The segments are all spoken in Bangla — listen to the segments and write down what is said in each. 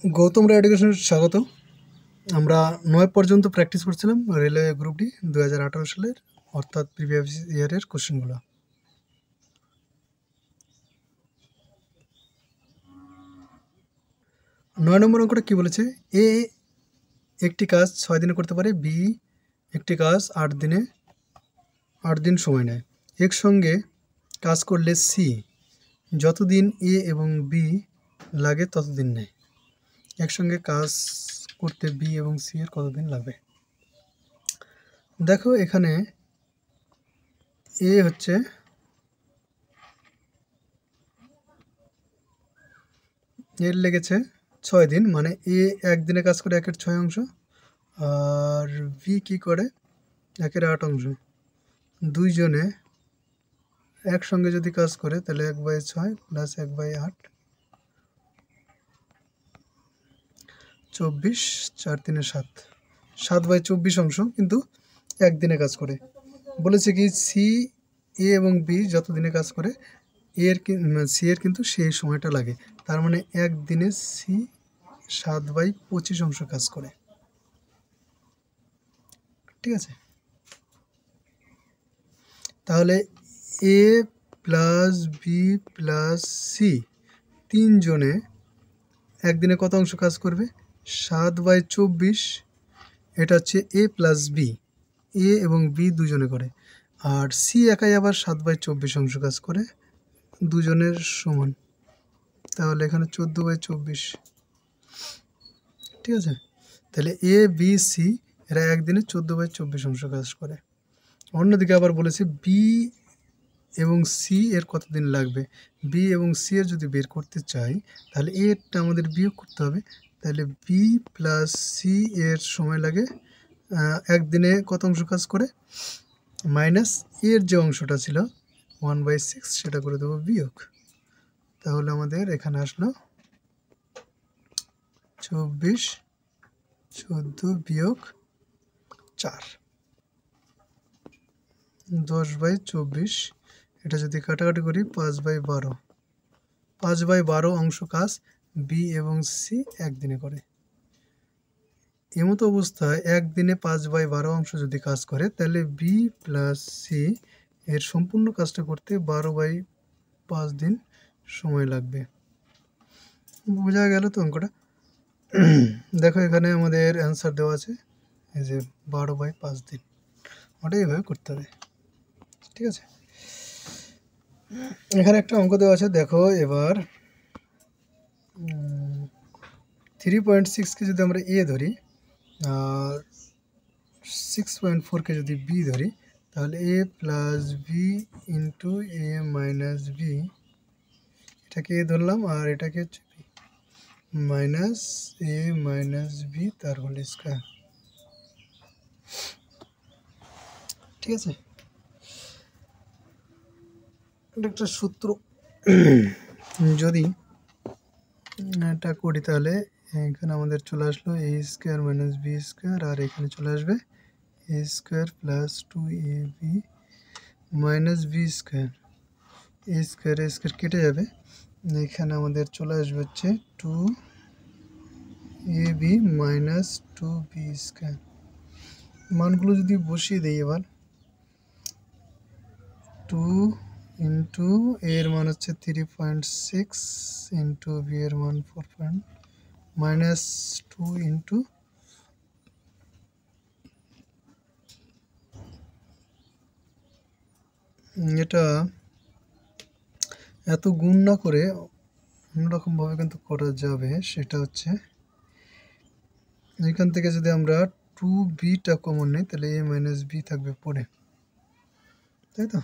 গৌতম রায় এডুকেশনে স্বাগত। আমরা 9 পর্যন্ত প্র্যাকটিস করছিলাম রেলওয়ে গ্রুপ ডি 2018 সালের, অর্থাৎ প্রিভিয়াস ইয়ারের কোশ্চেনগুলো। নয় নম্বর অঙ্কটা কি বলেছে? এ একটি কাজ 6 দিনে করতে পারে, বি একটি কাজ 8 দিন সময় নেয়। একসঙ্গে কাজ করলে সি যতদিন এ এবং বি লাগে ততদিন নেয়। একসঙ্গে কাজ করতে বি এবং সি এর কতদিন লাগবে? দেখো এখানে এ হচ্ছে এর লেগেছে 6 দিন, মানে এ একদিনে কাজ করে 1/6 অংশ, আর বি কি করে 1/8 অংশ। দুইজনে একসঙ্গে যদি কাজ করে তাহলে 1/6 প্লাস 1/8 24, 4 3 7, 7/24 অংশ কিন্তু একদিনে কাজ করে। বলেছে কি সি এ এবং বি যত দিনে কাজ করে সি এর কিন্তু সেই সময়টা লাগে। তার মানে একদিনে সি 7/25 অংশ কাজ করে। ঠিক আছে, তাহলে এ প্লাস বি প্লাস সি তিনজনে একদিনে কত অংশ কাজ করবে? 7/24। এটা হচ্ছে এ প্লাস বি, এ এবং বি দুজনে করে, আর সি একাই আবার 7/24 অংশ কাজ করে, দুজনের সমান। তাহলে এখানে 14/24। ঠিক আছে, তাহলে এ বি সি এরা একদিনে 14/24 অংশ কাজ করে। অন্যদিকে আবার বলেছে বি এবং সি এর কতদিন লাগবে। বি এবং সি এর যদি বের করতে চাই তাহলে এরটা আমাদের বিয়োগ করতে হবে। তাহলে বি প্লাস সি এর সময় লাগে একদিনে কত অংশ কাজ করে, মাইনাস এর যে অংশটা ছিল 1/6 সেটা করে দেবো বিয়োগ। তাহলে আমাদের এখানে আসলো 24, 14 বিয়োগ 4, 10/24। এটা যদি কাটাকাটি করি 5/12, 5/12 অংশ কাজ বি এবং সি একদিনে করে। এমতো অবস্থায় একদিনে 5/12 অংশ যদি কাজ করে তাহলে বি প্লাস সি এর সম্পূর্ণ কাজটা করতে 12/5 দিন সময় লাগবে। বোঝা গেল তো অঙ্কটা? দেখো এখানে আমাদের অ্যান্সার দেওয়া আছে, এই যে 12/5 দিন, ওটা এইভাবে করতে হবে। ঠিক আছে, এখানে একটা অঙ্ক দেওয়া আছে, দেখো এবার 3.6কে যদি আমরা এ ধরি আর 6.4কে যদি বি ধরি তাহলে এ প্লাস বি ইন্টু এ মাইনাস বি, এটাকে এ ধরলাম আর এটাকে হচ্ছে বি, মাইনাস এ মাইনাস বি তার হোল স্কয়ার। ঠিক আছে, এটা একটা সূত্র। যদি এটা করি তাহলে এখানে আমাদের চলে আসলো A square minus B square, আর এখানে চলে আসবে A square plus 2ab minus B square. A square কেটে যাবে, এখানে আমাদের চলে আসবে হচ্ছে 2ab মাইনাস 2b স্কয়ার। মানগুলো যদি বসিয়ে দিই এবার, 2 ইন্টু এর মান হচ্ছে 3.6 ইন্টু বি এর মান 4 মাইনাস 2 ইন্টু এটা এত গুণ না করে অন্যরকমভাবে কিন্তু করা যাবে। সেটা হচ্ছে এখান থেকে যদি আমরা 2bটা কমন নিই তাহলে a মাইনাস বি থাকবে পরে, তাই তো?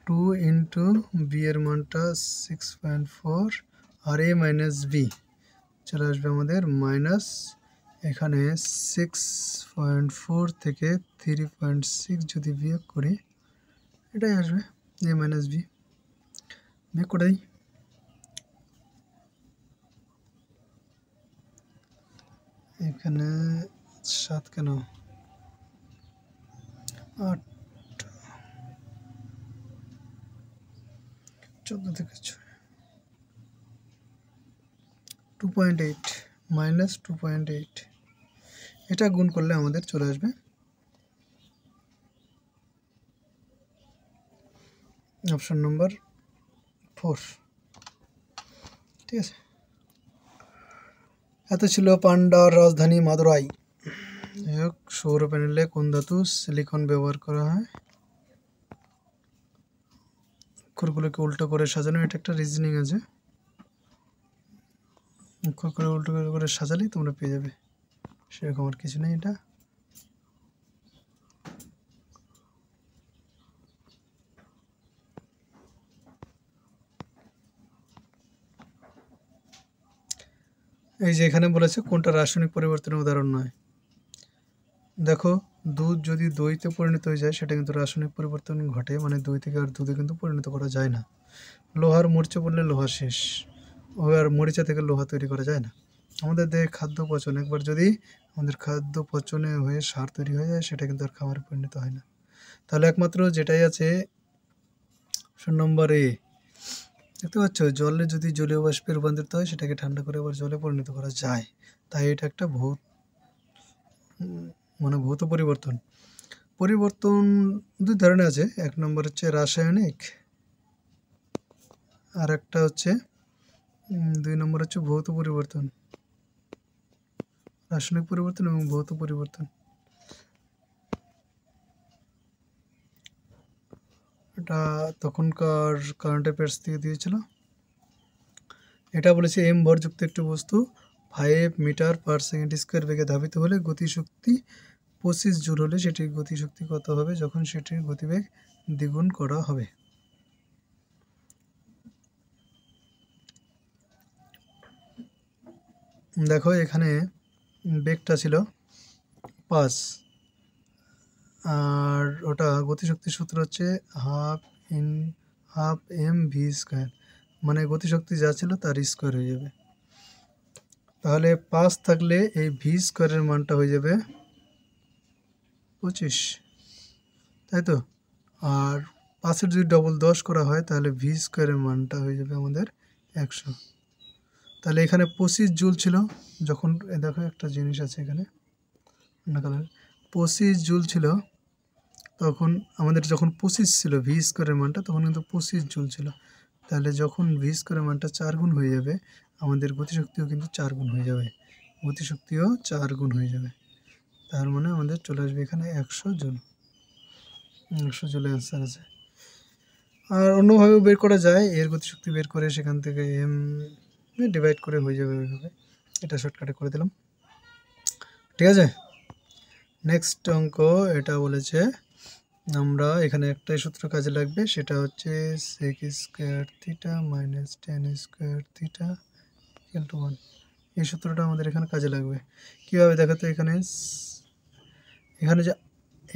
2 ইন্টু বি এর মানটা 6.4 আর a মাইনাস বি চলে আসবে আমাদের মাইনাস, এখানে 6.4 থেকে 3.6 যদি বিয়োগ করি এটাই আসবে a মাইনাস বি। বিয়োগ করে দিই, এখানে 7 কেন 8, 14 থেকে 6, 2.8 মাইনাস 2.8, এটা গুণ করলে আমাদের চলে আসবে অপশন নম্বর 4। ঠিক আছে, এত ছিল পান্ডার রাজধানী মাদুরাই। সৌর প্যানেলে কোন ধাতু সিলিকন ব্যবহার করা হয়? অক্ষরগুলোকে উল্টো করে সাজানো, এটা একটা রিজনিং আছে, অক্ষর করে উল্টো করে সাজালেই তোমরা পেয়ে যাবে, সেরকম আর কিছু নেই। এটা এই যে এখানে বলেছে কোনটা রাসায়নিক পরিবর্তনের উদাহরণ নয়। দেখো, দুধ যদি দইতে পরিণত হয়ে যায় সেটা কিন্তু রাসায়নিক পরিবর্তন ঘটে, মানে দই থেকে আর দুধে কিন্তু পরিণত করা যায় না। লোহার মরিচা পড়লে লোহা শেষ, আর মরিচা থেকে লোহা তৈরি করা যায় না। আমাদের দেহে খাদ্য পচন, একবার যদি আমাদের খাদ্য পচনে হয়ে সার তৈরি হয়ে যায় সেটা কিন্তু আর খাবারে পরিণত হয় না। তাহলে একমাত্র যেটাই আছে অপশন নম্বর এ। দেখতে পাচ্ছ, জলে যদি জলীয় বাষ্পে রূপান্তরিত হয় সেটাকে ঠান্ডা করে আবার জলে পরিণত করা যায়, তাই এটা একটা ভৌত পরিবর্তন। পরিবর্তন দুই ধরনের আছে, এক নম্বর হচ্ছে রাসায়নিক, আর একটা হচ্ছে 2 নম্বর হচ্ছে ভৌত পরিবর্তন। রাসায়নিক পরিবর্তন এবং ভৌত পরিবর্তন, এটা তখনকার কারেন্ট অ্যাফেয়ার্স থেকে দিয়েছিল। এটা বলেছে এম ভরযুক্ত একটি বস্তু 5 মিটার পার সেকেন্ড স্কোয়ার বেগে ধাবিত হলে গতিশক্তি 25 জুল হলে সেটির গতিশক্তি কত হবে যখন সেটির গতিবেগ দ্বিগুণ করা হবে? দেখো, এখানে বেগটা ছিল 5, আর ওটা গতিশক্তির সূত্র হচ্ছে হাফ এম ভি স্কোয়ার, মানে গতিশক্তি যা ছিল তার স্কোয়ার হয়ে যাবে। তাহলে 5 থাকলে এই ভি স্কোয়ারের মানটা হয়ে যাবে 25, তাই তো। আর 5-এর যদি ডবল 10 করা হয় তাহলে ভি স্কোয়ারের মানটা হয়ে যাবে আমাদের 100। তাহলে এখানে 25 জুল ছিল যখন, দেখো একটা জিনিস আছে এখানে 25 জুল ছিল তখন, আমাদের যখন 25 ছিল ভি স্কোয়ারের মানটা তখন কিন্তু 25 জুল ছিল। তাহলে যখন ভি স্কোয়ারের মানটা 4 গুণ হয়ে যাবে আমাদের গতিশক্তিও কিন্তু 4 গুণ হয়ে যাবে, গতিশক্তিও 4 গুণ হয়ে যাবে। তার মানে আমাদের চলে আসবে এখানে 100 জুল। 100 জুলের অ্যান্সার আছে। আর অন্যভাবেও বের করা যায়, এর গতিশক্তি বের করে সেখান থেকে এম ডিভাইড করে হয়ে যাবে ওইভাবে। এটা শর্টকাটে করে দিলাম, ঠিক আছে। নেক্সট অঙ্ক, এটা বলেছে আমরা এখানে একটাই সূত্র কাজে লাগবে, সেটা হচ্ছে sec square theta minus tan square theta equal to 1। এই সূত্রটা আমাদের এখানে কাজে লাগবে। কীভাবে দেখো তো, এখানে যে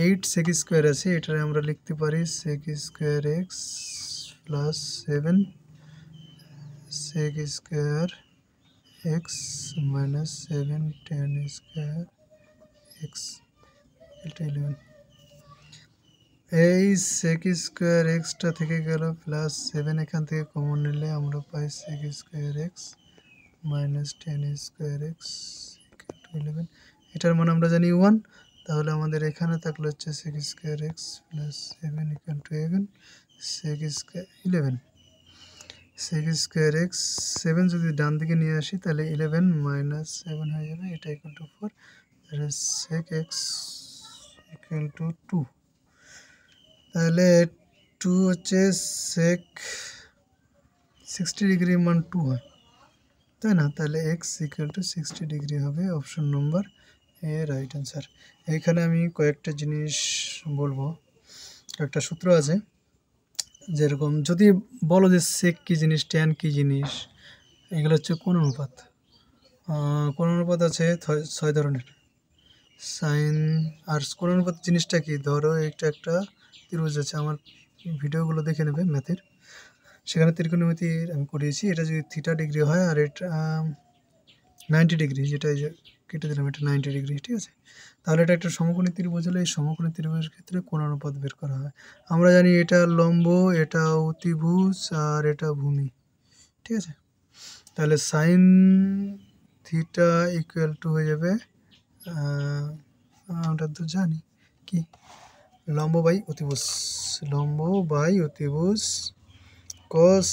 8 sec স্কোয়ার আছে এটারে আমরা লিখতে পারি sec square x plus 7 sec square x minus 7 tan square x এটা 11। এই sec স্কোয়ার এক্সটা থেকে গেল প্লাস 7, এখান থেকে কমন নিলে আমরা পাই sec square x minus 10 square x equal to 11। এটার মান আমরা জানি 1, তাহলে আমাদের এখানে থাকলে হচ্ছে sec square x plus 7 equal to 11 sec square 11। sec square x 7 যদি ডান দিকে নিয়ে আসি তাহলে 11 মাইনাস 7 হয়ে যাবে, এটা ইকুয়াল টু 4, তাহলে sec এক্স ইকুয়াল টু 2। তাহলে 2 হচ্ছে sec 60 ডিগ্রি মান 2 হয়, তাই না? তাহলে এক্স ইকুয়াল টু 60 ডিগ্রি হবে, অপশন নম্বর এ রাইট অ্যান্সার। এইখানে আমি কয়েকটা জিনিস বলবো, একটা সূত্র আছে, যেরকম যদি বলো যে সেক কী জিনিস, ট্যান কী জিনিস, এগুলো হচ্ছে কোণ অনুপাত। কোণ অনুপাত আছে 6 ধরনের, সাইন আর কোণ অনুপাত জিনিসটা কি, ধরো এটা একটা ত্রিভুজ আছে, আমার ভিডিওগুলো দেখে নেবে ম্যাথের, সেখানে ত্রিকোণমিতির আমি করিয়েছি। এটা যদি থিটা ডিগ্রি হয় আর এটা 90 ডিগ্রি, যেটা এই যে কেটে দিলাম এটা 90 ডিগ্রি, ঠিক আছে। তাহলে এটা একটা সমকোণী ত্রিভুজ হলে এই সমকোণী ত্রিভুজের ক্ষেত্রে কোণ অনুপাত বের করা হয়। আমরা জানি এটা লম্ব, এটা অতিভুজ আর এটা ভূমি, ঠিক আছে। তাহলে সাইন থিটা ইকুয়াল টু হয়ে যাবে, আমরা তো জানি কি, লম্ব বাই অতিভুজ, লম্ব বাই অতিভুজ, কস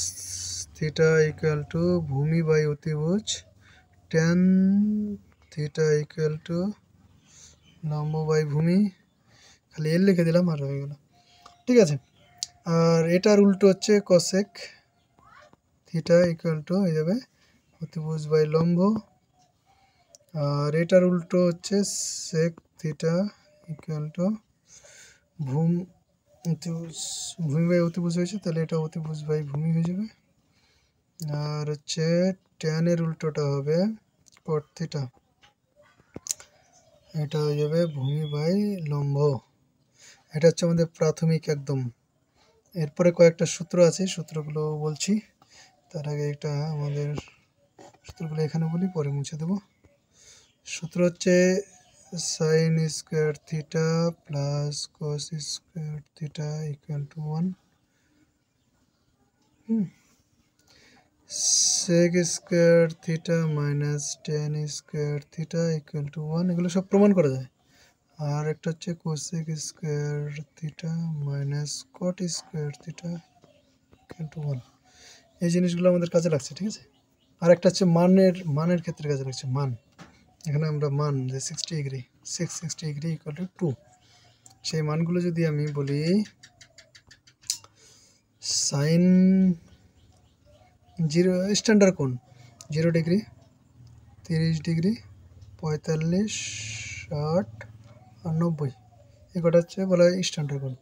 থিটা ইকুয়াল টু ভূমি বাই অতিভুজ, ট্যান থিটা ইকুয়াল টু লম্ব বাই ভূমি, খালি এর লিখে দিলাম আর হয়ে গেল। ঠিক আছে, আর এটার উল্টো হচ্ছে কসেক থিটা ইকুয়াল টু হয়ে যাবে অতিভুজ বাই লম্ব, আর এটার উল্টো হচ্ছে সেক থিটা ইকুয়াল টু ভূমি বাই অতিভুজ হয়েছে, তাহলে এটা অতিভুজ বাই ভূমি হয়ে যাবে। আর হচ্ছে ট্যানের উল্টোটা হবে কট থিটা, এটা হয়ে যাবে ভূমি বাই লম্ব। এটা হচ্ছে আমাদের প্রাথমিক একদম। এরপরে কয়েকটা সূত্র আছে, সূত্রগুলো বলছি। তার আগে এটা আমাদের সূত্রগুলো এখানে বলি, পরে মুছে দেবো। সূত্র হচ্ছে sine square theta plus cos square theta equal to 1, sec square theta minus tan square theta equal to 1, এগুলো সব প্রমাণ করা যায়। আর একটা হচ্ছে cosec square theta minus cot square theta equal to 1, এই জিনিসগুলো আমাদের কাজে লাগছে। ঠিক আছে, আর একটা হচ্ছে মানের ক্ষেত্রে কাজে লাগছে। মান, এখানে আমরা মান যে 60 ডিগ্রি, 660 ডিগ্রি ইকুয়াল টু 2, সেই মানগুলো যদি আমি বলি, সাইন 0 স্ট্যান্ডার্ড কোণ 0 ডিগ্রি, 30 ডিগ্রি, 45, 60 আর 90, এই কটা হচ্ছে বলা হয় স্ট্যান্ডার্ড কোণ।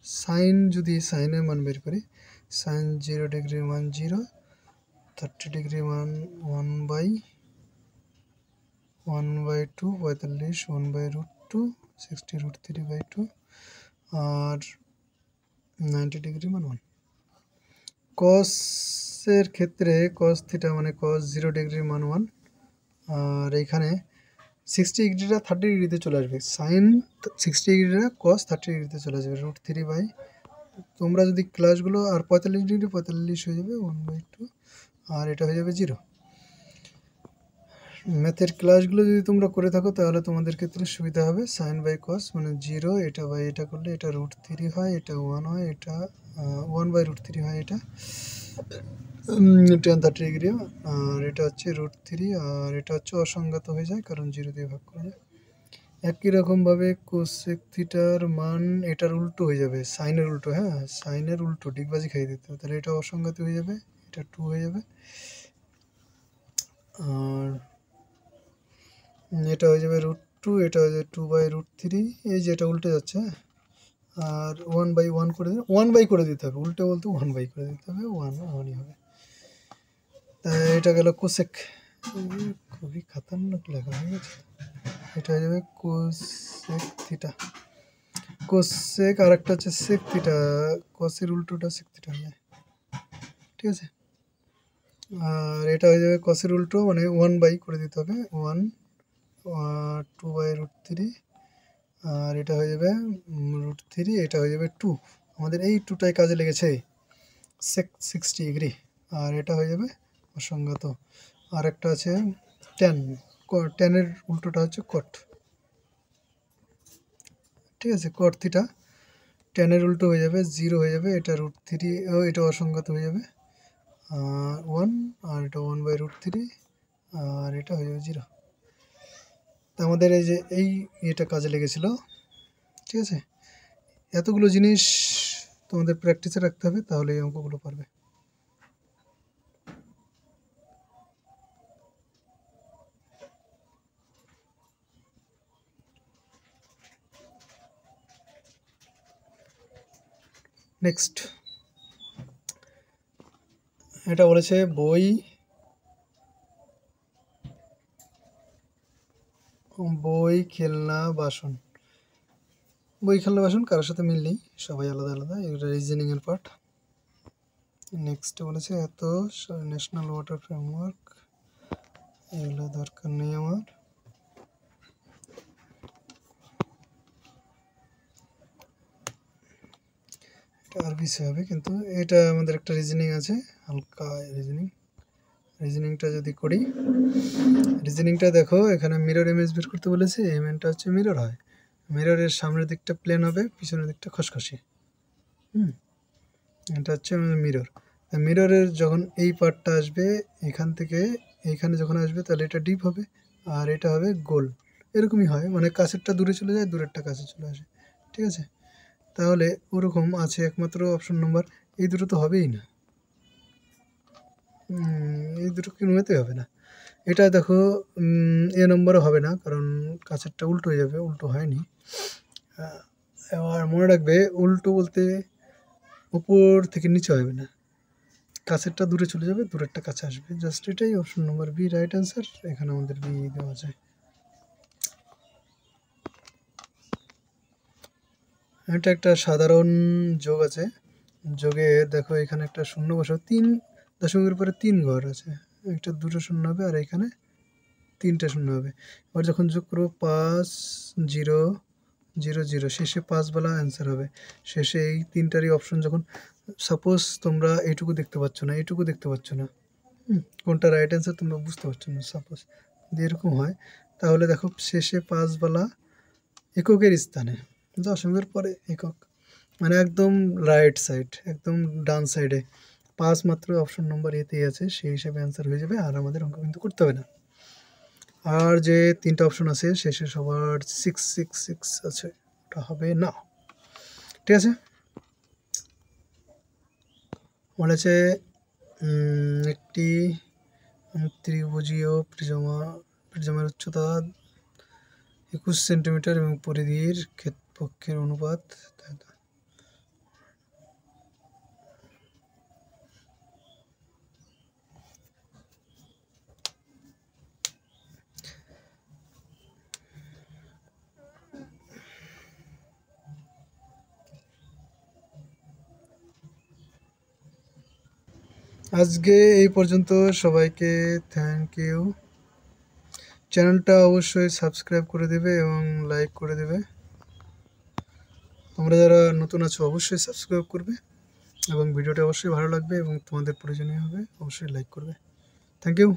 সাইন যদি সাইনের মান বের করি, সাইন 0 ডিগ্রি মান 0, 30 ডিগ্রি মান 1/2, 45 1/√2, 60√3/2, আর 90 ডিগ্রি মান 1। কসের ক্ষেত্রে কস থিটা মানে কস 0 ডিগ্রির মান 1, আর এইখানে 60 ডিগ্রিটা 30 ডিগ্রিতে চলে আসবে, সাইন 60 ডিগ্রিটা কস 30 ডিগ্রিতে চলে আসবে √3, তোমরা যদি ক্লাসগুলো, আর 45 ডিগ্রি 45 হয়ে যাবে 1/2, আর এটা হয়ে যাবে 0। ম্যাথের ক্লাসগুলো যদি তোমরা করে থাকো তাহলে তোমাদের ক্ষেত্রে সুবিধা হবে। সাইন বাই কস মানে 0, এটা বাই এটা করলে এটা √3 হয়, এটা 1 হয়, এটা 1/√3 হয়, এটা tan 30 ডিগ্রি, আর এটা হচ্ছে √3, আর এটা হচ্ছে অসংগত হয়ে যায় কারণ 0 দিয়ে ভাগ করা যায়। একই রকমভাবে কোসেক থিটার মান এটার উল্টো হয়ে যাবে, সাইনের উল্টো। হ্যাঁ, সাইনের উল্টো, ডিগবাজি খাইয়ে দিতে হবে, তাহলে এটা অসংগত হয়ে যাবে, এটা 2 হয়ে যাবে, আর এটা হয়ে যাবে √2, এটা হয়ে যাবে 2/√3, এই যে এটা উল্টে যাচ্ছে। আর 1/1 করে দিলে 1 করে দিতে হবে, উল্টে বলতে 1 করে দিতে হবে, 1ই হবে। তাই এটা গেল কোসেক, খুবই খাতারনাক লেখা হয়ে গেছে। এটা হয়ে যাবে কোসেক থিটা, কোসেক, আর একটা হচ্ছে সেক থিটা, কসের উল্টোটা সেক থিটা হয়ে যায়। ঠিক আছে, আর এটা হয়ে যাবে কসের উল্টো মানে 1 করে দিতে হবে, 1, 2/√3, আর এটা হয়ে যাবে √3, এটা হয়ে যাবে 2, আমাদের এই 2টাই কাজে লেগেছে, সেক 60 ডিগ্রি, আর এটা হয়ে যাবে অসংগত। আর একটা আছে ট্যান, ট্যানের উল্টোটা হচ্ছে কট। ঠিক আছে, কট থিটা, ট্যানের উল্টো হয়ে যাবে 0 হয়ে যাবে, এটা √3, এটা অসংগত হয়ে যাবে 1, আর এটা 1/√3, আর এটা হয়ে যাবে 0। তা আমাদের এই যে এটা কাজে লেগেছিল। ঠিক আছে, এতগুলো জিনিস তোমাদের প্র্যাকটিসে রাখতে হবে, তাহলে এই অঙ্কগুলো পারবে। নেক্সট, এটা বলেছে বই খেলনা বাসন। বই খেলনা বাসন কারোর সাথে মিল নেই, সবাই আলাদা আলাদা, এটা রিজনিংয়ের পার্ট। নেক্সট বলেছে এত ন্যাশনাল ওয়াটার ফ্রেমওয়ার্ক, এগুলো দরকার নেই আমার। এটা আর বিষয় হবে, কিন্তু এটা আমাদের একটা রিজনিং আছে, হালকা রিজনিং, রিজনিংটা যদি করি, রিজনিংটা দেখো এখানে মিরর ইমেজ বের করতে বলেছে। এই মানটা হচ্ছে মিরর হয়, মিররের সামনের দিকটা প্লেন হবে, পিছনের দিকটা খসখসে। এটা হচ্ছে মিরর। মিররের যখন এই পার্টটা আসবে এখান থেকে এইখানে যখন আসবে তাহলে এটা ডিপ হবে আর এটা হবে গোল। এরকমই হয়, মানে কাছেরটা দূরে চলে যায়, দূরেরটা কাছে চলে আসে। ঠিক আছে, তাহলে ওরকম আছে একমাত্র অপশন নম্বর। এই দুটো তো হবেই না, এই দুটো কোনোমতেই হবে না। এটা দেখো এ নম্বরে হবে না, কারণ কাছেরটা উল্টো হয়ে যাবে, উল্টো হয়নি। এবার মনে রাখবে, উল্টো বলতে উপর থেকে নিচে হবে না, কাছেরটা দূরে চলে যাবে, দূরেরটা কাছে আসবে। জাস্ট এটাই option number B right answer. এখানে আমাদের বি দেওয়া যায়। এটা একটা সাধারণ যোগ আছে। যোগে দেখো এখানে একটা শূন্য বসাও, 3 দশমিকের উপরে 3 ঘর আছে, একটা দুটো শূন্য হবে আর এখানে 3টে শূন্য হবে। এবার যখন যোগ করবো 5 0 0 0, শেষে 5 বলা অ্যান্সার হবে। শেষে এই তিনটারই অপশন যখন, সাপোজ তোমরা এইটুকু দেখতে পাচ্ছ না, এইটুকু দেখতে পাচ্ছ না, কোনটা রাইট অ্যান্সার তোমরা বুঝতে পারছো না, সাপোজ যদি এরকম হয়, তাহলে দেখো শেষে 5 বলা এককের স্থানে, দশমিকের পরে একক, মানে একদম রাইট সাইড, একদম ডান সাইডে 5 মাত্র অপশন নম্বর এতেই আছে, সেই হিসাবে অ্যান্সার হয়ে যাবে। আর আমাদের অঙ্ক কিন্তু করতে হবে না। আর যে 3টা অপশন আছে শেষে সবার 6 6 6 আছে, ওটা হবে না। ঠিক আছে, বলেছে একটি ত্রিভুজীয় প্রিজমের উচ্চতা 21 সেন্টিমিটার এবং পরিধির ক্ষেত্রপক্ষের অনুপাত। আজকে এই পর্যন্ত, সবাইকে থ্যাংক ইউ। চ্যানেলটা অবশ্যই সাবস্ক্রাইব করে দেবে এবং লাইক করে দেবে। তোমরা যারা নতুন আছো অবশ্যই সাবস্ক্রাইব করবে এবং ভিডিওটা অবশ্যই ভালো লাগবে এবং তোমাদের প্রয়োজনীয় হবে, অবশ্যই লাইক করবে। Thank you.